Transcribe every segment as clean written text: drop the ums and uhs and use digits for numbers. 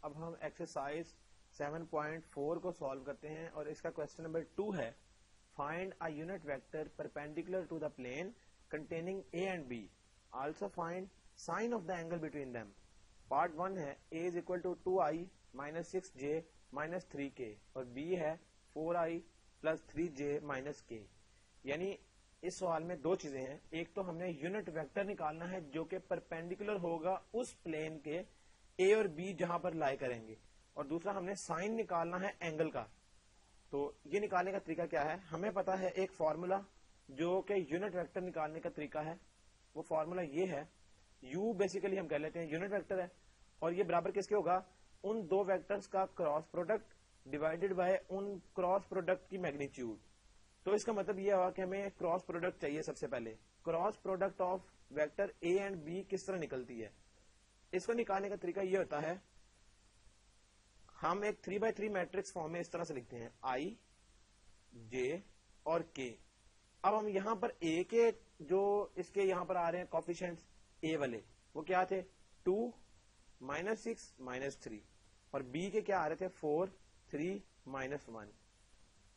اب ہم ایکسرسائز 7.4 کو سالو کرتے ہیں اور اس کا کوشچن نمبر 2 ہے find a unit vector perpendicular to the plane containing A and B also find sine of the angle between them. Part 1 ہے a is equal to 2i minus 6j minus 3k اور b ہے 4i plus 3j minus k. یعنی اس سوال میں دو چیزیں ہیں. ایک تو ہم نے یونٹ ویکٹر نکالنا ہے جو کہ پرپینڈیکولر ہوگا اس پلین کے اے اور بی جہاں پر لائے کریں گے, اور دوسرا ہم نے سائن نکالنا ہے اینگل کا. تو یہ نکالنے کا طریقہ کیا ہے؟ ہمیں پتا ہے ایک فارمولا جو کہ یونٹ ویکٹر نکالنے کا طریقہ ہے. وہ فارمولا یہ ہے, یو بیسیکلی ہم کہہ لیتے ہیں یونٹ ویکٹر ہے, اور یہ برابر کس کے ہوگا؟ ان دو ویکٹرز کا cross product divided by in cross product کی میگنیچیوڈ. تو اس کا مطلب یہ ہوا کہ ہمیں کراس پروڈکٹ چاہیے. سب سے پہلے cross product of vector A and B کس طرح نکلتی ہے؟ اس کو نکالنے کا طریقہ یہ ہوتا ہے, ہم ایک 3x3 میٹرکس فارم میں اس طرح سے لکھتے ہیں آئی جے اور کے. اب ہم یہاں پر اے کے جو اس کے یہاں پر آ رہے ہیں کوفیشنٹس اے والے وہ کیا تھے 2 -6 -3, اور بی کے کیا آ رہے تھے 4 3 -1.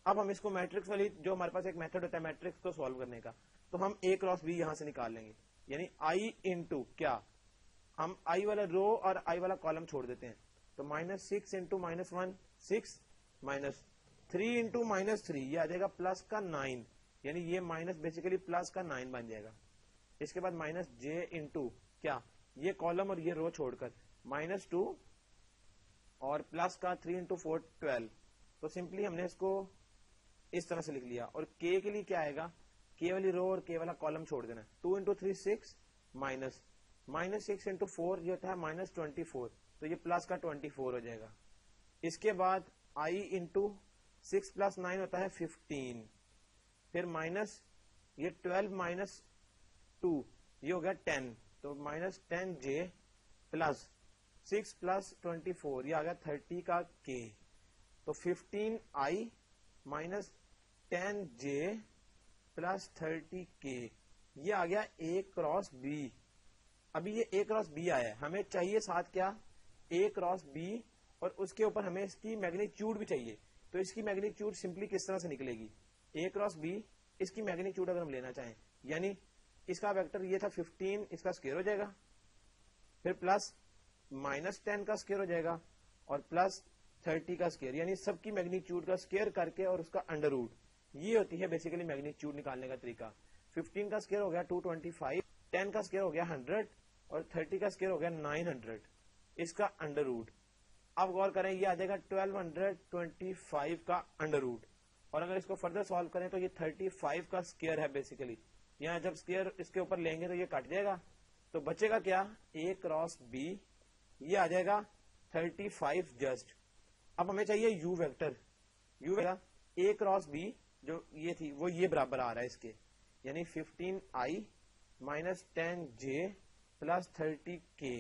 اب ہم اس کو میٹرکس والی جو ہمارے پاس ایک میتھڈ ہوتا ہے میٹرکس کو سالو کرنے کا, تو ہم اے کراس بی یہاں سے نکال لیں گے. یعنی آئی انٹو کیا, ہم آئی والا رو اور آئی والا کالم چھوڑ دیتے ہیں, تو -6 انٹو -1 6 -3 انٹو -3 یہ آ جائے گا پلس کا 9, یعنی یہ مائنس بیسیکلی پلس کا 9 بن جائے گا. اس کے بعد -j انٹو کیا, یہ کالم اور یہ رو چھوڑ کر -2 اور پلس کا 3 انٹو 4 12. تو سمپلی ہم نے اس کو اس طرح سے لکھ لیا. اور k کے لیے کیا آئے گا, k والی رو اور k والا کالم چھوڑ دینا. 2 انٹو 3 6 -6 انٹو 4 یہ ہوتا ہے -24, تو یہ پلس کا 24 ہو جائے گا. اس کے بعد i انٹو 6 پلس 9 ہوتا ہے 15, پھر مائنس یہ 12 -2 یہ ہو گیا 10, تو -10j پلس 6 پلس 24 یہ آ گیا 30 کا k. تو 15i -10j پلس 30k یہ آ گیا a کراس b. ابھی یہ a کراس b آیا ہے, ہمیں چاہیے ساتھ کیا a کراس b, اور اس کے اوپر ہمیں اس کی میگنیچیوڈ بھی چاہیے. تو اس کی میگنیچیوڈ سمپلی کس طرح سے نکلے گی, a کراس b اس کی میگنیچیوڈ اگر ہم لینا چاہیں, یعنی اس کا ویکٹر یہ تھا 15, اس کا اسکوئر ہو جائے گا, پھر پلس -10 کا اسکوئر ہو جائے گا, اور پلس 30 کا اسکوئر, یعنی سب کی میگنیچیوڈ کا اسکوئر کر کے اور اس کا انڈر روٹ. یہ ہوتی ہے بیسیکلی میگنیچیوڈ نکالنے کا طریقہ. 15 کا اسکوئر ہو گیا 225, 10 کا اسکوئر ہو گیا 100, اور 30 کا اسکوئر ہو گیا 900, اس کا انڈر روٹ. اب غور کریں, یہ آ جائے گا 1225 کا انڈر روٹ, اور اگر اس کو فردر سالو کریں تو یہ 35 کا اسکوئر ہے بیسیکلی. یہاں جب اسکوئر اس کے اوپر لیں گے تو یہ کٹ جائے گا, تو بچے گا کیا a کراس b, یہ آ جائے گا 35 جسٹ. اب ہمیں چاہیے u vector, u vector a cross b جو یہ تھی وہ یہ برابر آ رہا ہے اس کے, یعنی 15i -10j پلس 30k,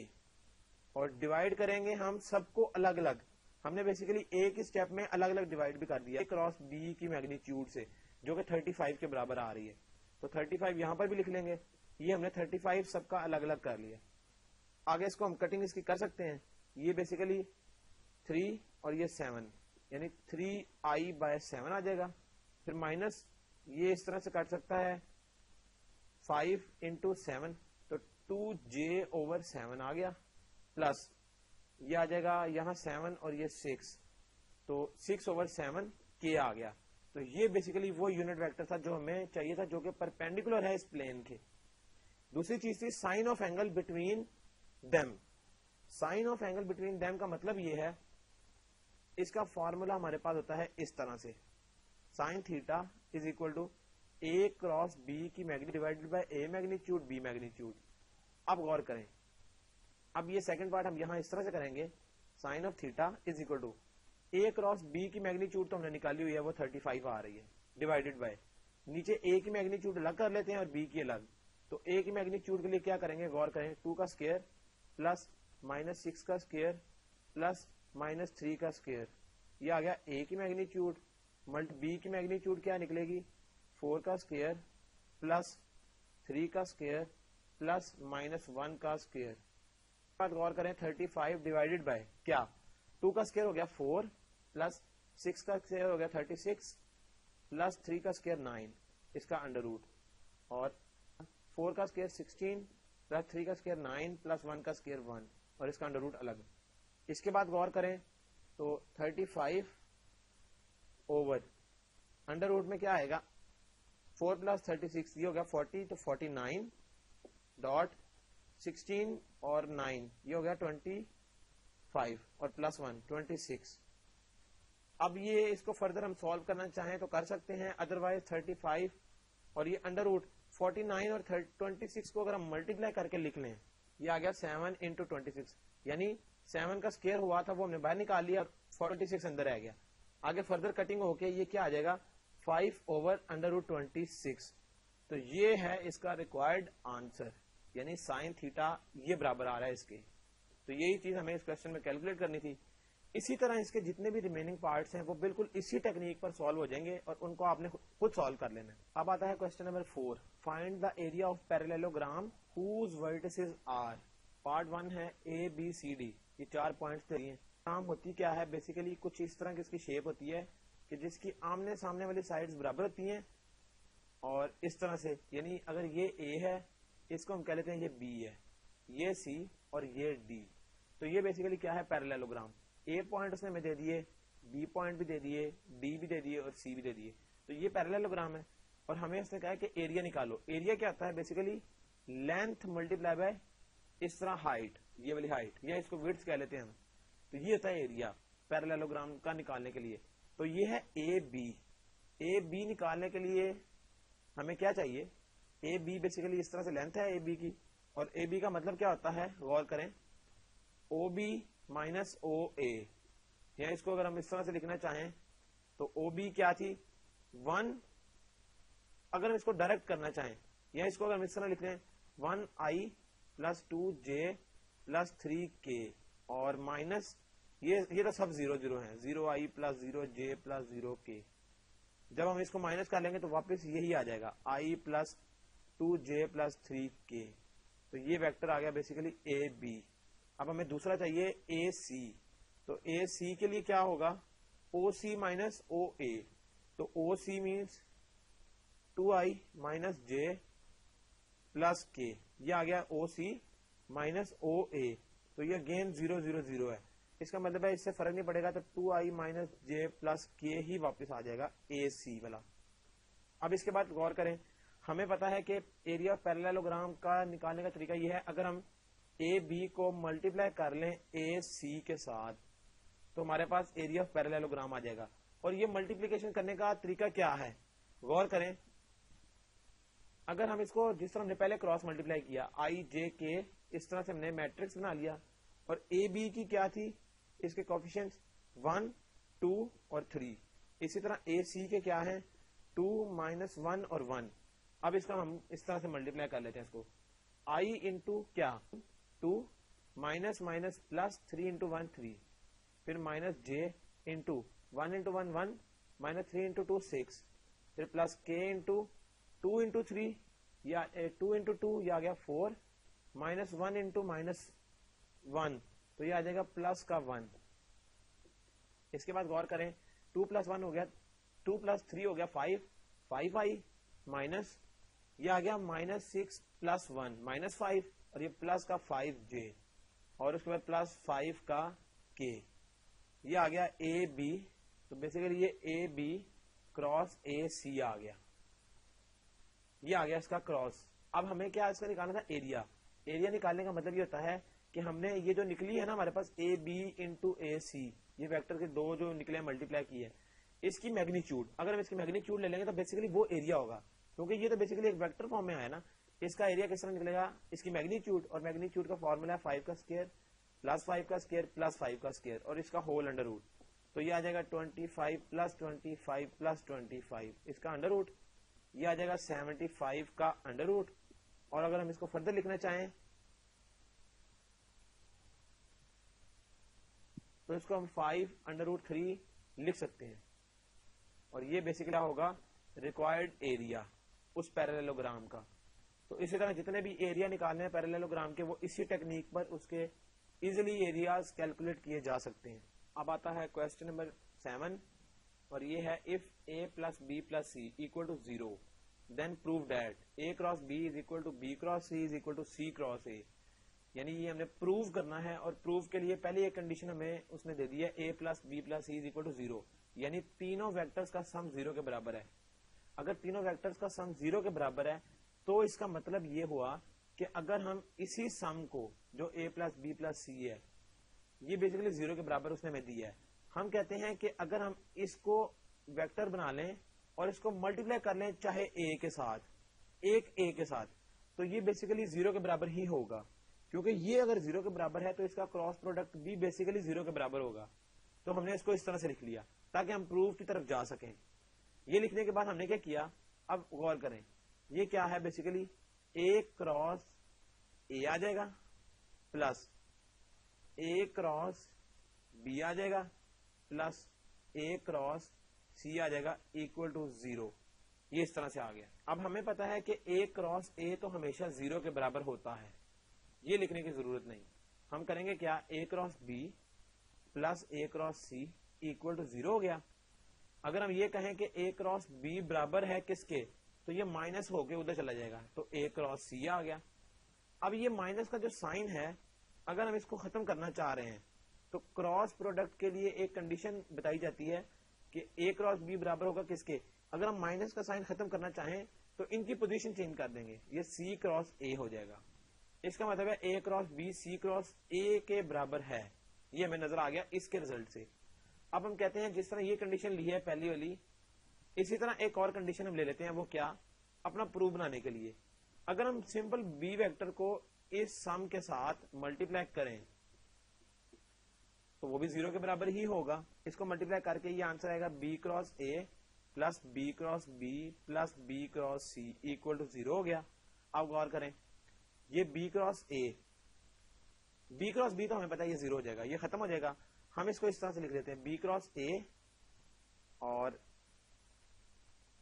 اور ڈیوائڈ کریں گے ہم سب کو الگ الگ. ہم نے بیسیکلی ایک ہی اسٹیپ میں الگ الگ ڈیوائڈ بھی کر دیا a کراس b کی میگنیچیوڈ سے جو کہ 35 کے برابر آ رہی ہے. تو 35 یہاں پر بھی لکھ لیں گے, یہ ہم نے 35 سب کا الگ الگ کر لیا. آگے اس کو ہم کٹنگ اس کی کر سکتے ہیں. یہ بیسیکلی 3 اور یہ 7, یعنی 3i/7 آ جائے گا. پھر مائنس یہ اس طرح سے کٹ سکتا ہے 5 انٹو 7, تو 2j/7 آ گیا, پلس یہ آ جائے گا یہاں 7 اور یہ 6, تو 6/7 k آ گیا. تو یہ بیسیکلی وہ یونٹ ویکٹر تھا جو ہمیں چاہیے تھا جو کہ پرپینڈیکولر ہے اس پلین کے. دوسری چیز تھی sine of angle between them. Sine of angle between them کا مطلب یہ ہے, اس کا فارمولا ہمارے پاس ہوتا ہے اس طرح سے, sine theta is equal to A cross B کی magnitude divided by A magnitude B magnitude. اب غور کریں, اب یہ سیکنڈ پارٹ ہم یہاں اس طرح سے کریں گے, sine of theta is equal to A cross B کی میگنیچیوڈ تو ہم نے نکالی ہوئی ہے وہ 35 آ رہی ہے, ڈیوائڈیڈ بائی نیچے اے کی میگنیچیوڈ الگ کر لیتے ہیں اور بی کی الگ. تو اے کی میگنیچیوڈ کے لیے کیا کریں گے, غور کریں, 2 کا اسکوئر پلس -6 کا اسکوئر پلس -3 کا اسکوئر, یہ آ گیا اے کی میگنیچیوڈ. ملٹ بی کی میگنیچیوڈ کیا نکلے گی 4 کا اسکوئر پلس 3 کا اسکوئر پلس -1 کا اسکوئر. غور کریں 35 ڈیوائڈیڈ بائی کیا 2 का स्क्वायर हो गया 4 प्लस 6 का स्क्वायर हो गया 36 प्लस 3 का स्क्वायर 9 इसका अंडर रूट, और 4 का स्क्वायर 16 प्लस 3 का स्क्वायर 9 प्लस 1 का स्क्वायर 1 और इसका अंडर रूट अलग। इसके बाद गौर करें तो 35 ओवर अंडर रूट में क्या आएगा 4 प्लस 36 ये हो गया 40 तो 49 डॉट 16 और 9 ये हो गया 25 और प्लस 1 26। अब ये इसको फर्दर हम सॉल्व करना चाहें तो कर सकते हैं, अदरवाइज 35 और ये अंडर रूट 49 और 26 को अगर हम मल्टीप्लाई करके लिख लें, ये आ गया 7 इंटू 26, यानी 7 का स्क्वायर हुआ था वो हमने बाहर निकाल लिया, 46 अंदर आ गया। आगे फर्दर कटिंग होके ये क्या आ जाएगा 5 ओवर अंडर रूट 26। तो ये है इसका रिक्वायर्ड आंसर, यानी साइन थीटा ये बराबर आ रहा है इसके। तो यही चीज हमें इस क्वेश्चन में कैलकुलेट करनी थी। इसी तरह इसके जितने भी रिमेनिंग पार्ट्स हैं वो बिल्कुल इसी टेक्निक पर सॉल्व हो जाएंगे और उनको आपने खुद सॉल्व कर लेना है। अब आता है question number 4, find the area of parallelogram whose vertices are. Part 1 है ए बी सी डी, ये 4 पॉइंट्स दिए। काम होती क्या है, बेसिकली कुछ इस तरह की इसकी शेप होती है कि जिसकी आमने सामने वाली साइड्स बराबर होती हैं और इस तरह से, यानी अगर ये ए है इसको हम कह लेते हैं ये बी है, ये सी और ये डी। तो ये बेसिकली क्या है पैरेललोग्राम। ए पॉइंट उसने हमें दे दिए, बी पॉइंट भी दे दिए, डी भी दे दिए और सी भी दे दिए। तो ये पैरेललोग्राम है और हमें उसने कहा कि एरिया निकालो। एरिया क्या होता है बेसिकली लेंथ मल्टीप्लाई बाय इस तरह हाइट, ये वाली हाइट, या इसको विड्थ कह लेते हैं हम। तो ये होता है एरिया पैरेललोग्राम का निकालने के लिए। तो ये है ए बी। ए बी निकालने के लिए हमें क्या चाहिए, ए बी बेसिकली इस तरह से लेंथ है ए बी की, और ए बी का मतलब क्या होता है गौर करें, ओ बी माइनस ओ ए, या इसको अगर हम इस तरह से लिखना चाहें तो ओ बी क्या थी 1, अगर हम इसको डायरेक्ट करना चाहें, या इसको अगर हम इस तरह लिख लें 1i plus 2j plus 3k और माइनस ये तो सब 0 0 है, 0i plus 0j plus 0k। जब हम इसको माइनस कर लेंगे तो वापस यही आ जाएगा i plus 2j plus 3k। तो ये वेक्टर आ गया बेसिकली ए बी। अब हमें दूसरा चाहिए ए सी। तो ए सी के लिए क्या होगा ओ सी माइनस ओ ए। तो O C means 2i minus j plus k, ये आ गया ओ सी माइनस ओ ए। तो ये अगेन 0 0 0 है, इसका मतलब है इससे फर्क नहीं पड़ेगा, तो 2i minus j plus k ही वापस आ जाएगा ए सी वाला। अब इसके बाद गौर करें, हमें पता है कि एरिया ऑफ पैरेललोग्राम का निकालने का तरीका ये है, अगर हम ए बी को मल्टीप्लाई कर लें ए सी के साथ तो हमारे पास एरिया ऑफ पैरेललोग्राम आ जाएगा। और ये मल्टीप्लीकेशन करने का तरीका क्या है गौर करें, अगर हम इसको जिस तरह हमने पहले क्रॉस मल्टीप्लाई किया आई जे के, इस तरह से हमने मैट्रिक्स बना लिया, और ए बी की क्या थी इसके कोफिशिएंट्स 1 2 और 3। इसी तरह ए सी के क्या है 2 माइनस 1 और 1। अब इसका हम इस तरह से मल्टीप्लाई कर लेते हैं इसको, i इंटू क्या 2 माइनस माइनस प्लस 3 इंटू 1 3, फिर minus j into 1 into 1 1 minus 3 into 2 6, फिर प्लस k इंटू 2 इंटू 3 या 2 इंटू 2 ये आ गया 4, माइनस 1 इंटू माइनस 1 तो ये आ जाएगा प्लस का 1। इसके बाद गौर करें 2 प्लस 1 हो गया 2 प्लस 3 हो गया 5i माइनस ये आ गया माइनस 6 प्लस 1 माइनस 5 और ये प्लस का 5j और उसके बाद प्लस 5 का k, ये आ गया ए बी। तो बेसिकली ये ए बी क्रॉस ए सी आ गया, ये आ गया इसका क्रॉस। अब हमें क्या इसका निकालना था एरिया। एरिया निकालने का मतलब ये होता है कि हमने ये जो निकली है ना हमारे पास ए बी इंटू ए सी, ये वेक्टर के दो जो निकले मल्टीप्लाई किए, इसकी मैग्नीट्यूड अगर हम इसकी मैग्नीट्यूड ले लेंगे तो बेसिकली वो एरिया होगा, क्योंकि ये तो बेसिकली एक वेक्टर फॉर्म में आया ना। इसका एरिया किस तरह निकलेगा, इसकी मैग्नीट्यूड, और मैग्नीट्यूड का फॉर्मूला है 5 का स्क्वायर प्लस 5 का स्क्वायर प्लस 5 का स्क्वायर और इसका होल अंडर रूट। तो ये आ जाएगा 25 प्लस 25 प्लस 25, इसका अंडर रूट ये आ जाएगा 75 का अंडर रूट। और अगर हम इसको फर्दर लिखना चाहें तो इसको हम 5 अंडर रूट 3 लिख सकते हैं, और ये बेसिकली होगा रिक्वायर्ड एरिया उस पैरेललोग्राम का। तो इसी तरह जितने भी एरिया निकालने हैं पैरेललोग्राम के वो इसी टेक्निक पर उसके इजीली एरियाज कैलकुलेट किए जा सकते हैं। अब आता है क्वेश्चन नंबर 7 और ये है if a plus B plus C equal to 0 then prove that a cross b is equal to b cross c is equal to c cross a। यानी ये हमने प्रूव करना है और प्रूव के लिए पहले एक कंडीशन हमें उसने दे दी है a plus B plus C is equal to 0, यानी तीनों वेक्टर्स का सम 0 के बराबर है। अगर तीनों वेक्टर्स का सम 0 के बराबर है तो इसका मतलब ये हुआ कि अगर हम इसी सम को जो a प्लस बी प्लस सी है ये बेसिकली 0 के बराबर उसने हमें दिया है, हम कहते हैं कि अगर हम इसको वेक्टर बना लें और इसको मल्टीप्लाई कर लें चाहे a के साथ, एक a के साथ, तो ये बेसिकली 0 के बराबर ही होगा, क्योंकि ये अगर 0 के बराबर है तो इसका क्रॉस प्रोडक्ट भी बेसिकली 0 के बराबर होगा। तो हमने इसको इस तरह से लिख लिया ताकि हम प्रूफ की तरफ जा सकें। ये लिखने के बाद हमने क्या किया, अब गौर करें, ये क्या है बेसिकली a क्रॉस a आ जाएगा प्लस a क्रॉस b आ जाएगा प्लस a क्रॉस c आ जाएगा इक्वल टू 0। ये इस तरह से आ गया। अब हमें पता है कि a क्रॉस a तो हमेशा 0 के बराबर होता है, ये लिखने की जरूरत नहीं। हम करेंगे क्या, a cross b plus a cross c equal to 0 हो गया। अगर हम ये कहें कि a क्रॉस b बराबर है किसके, तो ये माइनस होके उधर चला जाएगा, तो a क्रॉस c आ गया। अब ये माइनस का जो साइन है अगर हम इसको खत्म करना चाह रहे हैं तो क्रॉस प्रोडक्ट के लिए एक कंडीशन बताई जाती है कि a क्रॉस b बराबर होगा किसके, अगर हम माइनस का साइन खत्म करना चाहें तो इनकी पोजीशन चेंज कर देंगे, ये c क्रॉस a हो जाएगा। इसका मतलब है a cross b c cross a के बराबर है, ये हमें नजर आ गया इसके रिजल्ट से। अब हम कहते हैं जिस तरह ये कंडीशन ली है पहली वाली, इसी तरह एक और कंडीशन हम ले लेते हैं, वो क्या, अपना प्रूफ बनाने के लिए अगर हम सिंपल b वेक्टर को इस सम के साथ मल्टीप्लाई करें तो वो भी 0 के बराबर ही होगा। इसको मल्टीप्लाई करके ये आंसर आएगा b cross a plus b cross b plus b cross c equal to 0 हो गया। अब गौर करें, ये b क्रॉस b तो हमें पता है ये 0 हो जाएगा, ये खत्म हो जाएगा। हम इसको इस तरह से लिख देते हैं b क्रॉस a और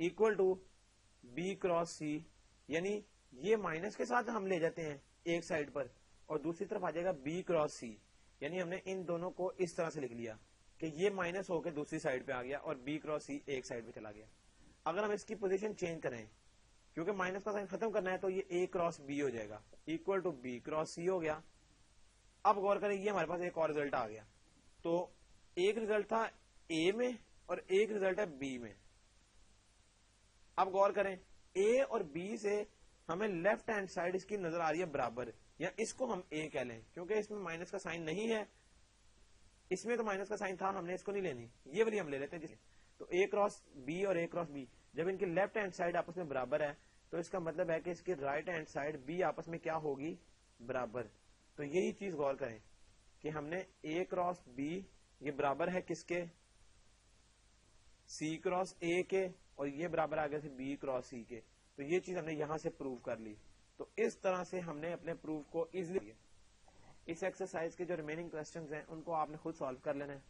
equal to b cross c, यानी ये माइनस के साथ हम ले जाते हैं एक साइड पर और दूसरी तरफ आ जाएगा b क्रॉस c, यानी हमने इन दोनों को इस तरह से लिख लिया कि ये माइनस होकर दूसरी साइड पे आ गया और b क्रॉस c एक साइड पे चला गया। अगर हम इसकी पोजीशन चेंज करें, क्योंकि माइनस का साइन खत्म करना है, तो ये a क्रॉस b हो जाएगा equal to b cross c हो गया। अब गौर करें, ये हमारे पास एक और रिजल्ट आ गया, तो एक रिजल्ट था a में और एक रिजल्ट है b में। अब गौर करें, a और b से हमें लेफ्ट हैंड साइड इसकी नजर आ रही है बराबर, या इसको हम a कह लें क्योंकि इसमें माइनस का साइन नहीं है, इसमें तो माइनस का साइन था, हमने इसको नहीं लेनी, ये वाली हम ले लेते हैं जिसे। तो a क्रॉस b और a क्रॉस b जब इनकी लेफ्ट हैंड साइड आपस में बराबर है तो इसका मतलब है कि इसकी राइट हैंड साइड b आपस में क्या होगी, बराबर। तो यही चीज गौर करें कि हमने a क्रॉस b ये बराबर है किसके, c क्रॉस a के, और ये बराबर आ गया b क्रॉस c के। तो ये चीज हमने यहां से प्रूव कर ली। तो इस तरह से हमने अपने प्रूफ को इजीली, इस एक्सरसाइज के जो रिमेनिंग क्वेश्चंस हैं उनको आपने खुद सॉल्व कर लेना है।